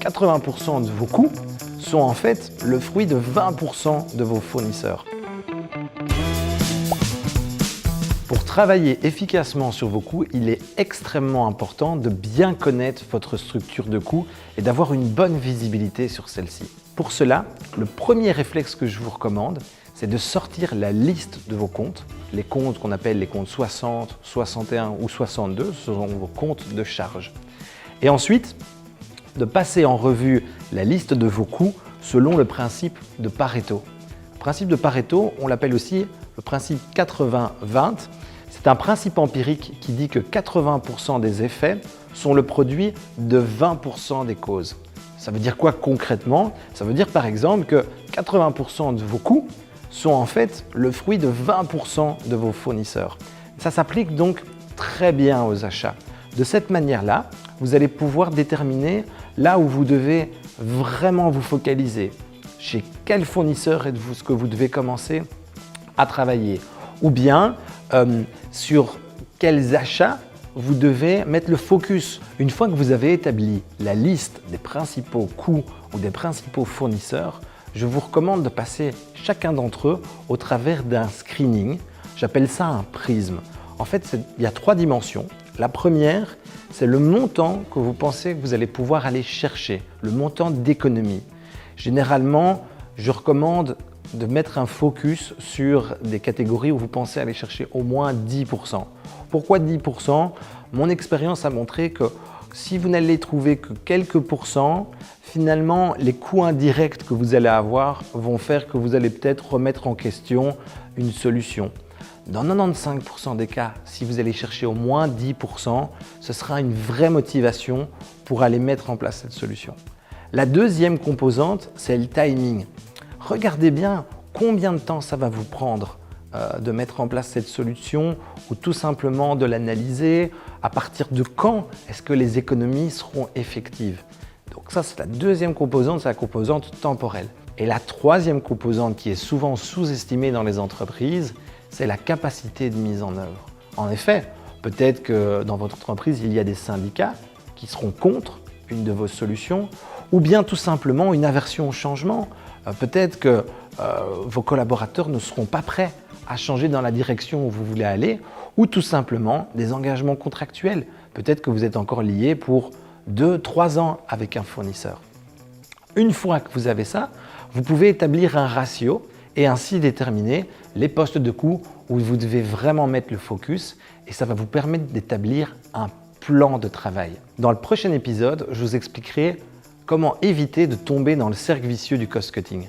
80% de vos coûts sont en fait le fruit de 20% de vos fournisseurs. Pour travailler efficacement sur vos coûts, il est extrêmement important de bien connaître votre structure de coûts et d'avoir une bonne visibilité sur celle-ci. Pour cela, le premier réflexe que je vous recommande, c'est de sortir la liste de vos comptes. Les comptes qu'on appelle les comptes 60, 61 ou 62, ce sont vos comptes de charge. Et ensuite, de passer en revue la liste de vos coûts selon le principe de Pareto. Le principe de Pareto, on l'appelle aussi le principe 80-20. C'est un principe empirique qui dit que 80% des effets sont le produit de 20% des causes. Ça veut dire quoi concrètement? Ça veut dire par exemple que 80% de vos coûts sont en fait le fruit de 20% de vos fournisseurs. Ça s'applique donc très bien aux achats. De cette manière-là, vous allez pouvoir déterminer là où vous devez vraiment vous focaliser. Chez quel fournisseur êtes-vous ce que vous devez commencer à travailler? Ou bien sur quels achats vous devez mettre le focus. Une fois que vous avez établi la liste des principaux coûts ou des principaux fournisseurs, je vous recommande de passer chacun d'entre eux au travers d'un screening. J'appelle ça un prisme. En fait, il y a 3 dimensions. La première, c'est le montant que vous pensez que vous allez pouvoir aller chercher, le montant d'économie. Généralement, je recommande de mettre un focus sur des catégories où vous pensez aller chercher au moins 10%. Pourquoi 10%? Mon expérience a montré que si vous n'allez trouver que quelques pourcents, finalement, les coûts indirects que vous allez avoir vont faire que vous allez peut-être remettre en question une solution. Dans 95% des cas, si vous allez chercher au moins 10%, ce sera une vraie motivation pour aller mettre en place cette solution. La deuxième composante, c'est le timing. Regardez bien combien de temps ça va vous prendre de mettre en place cette solution ou tout simplement de l'analyser. À partir de quand est-ce que les économies seront effectives? Donc ça, c'est la deuxième composante, c'est la composante temporelle. Et la troisième composante qui est souvent sous-estimée dans les entreprises, c'est la capacité de mise en œuvre. En effet, peut-être que dans votre entreprise, il y a des syndicats qui seront contre une de vos solutions ou bien tout simplement une aversion au changement. Peut-être que vos collaborateurs ne seront pas prêts à changer dans la direction où vous voulez aller ou tout simplement des engagements contractuels. Peut-être que vous êtes encore lié pour 2-3 ans avec un fournisseur. Une fois que vous avez ça, vous pouvez établir un ratio et ainsi déterminer les postes de coûts où vous devez vraiment mettre le focus et ça va vous permettre d'établir un plan de travail. Dans le prochain épisode, je vous expliquerai comment éviter de tomber dans le cercle vicieux du cost-cutting.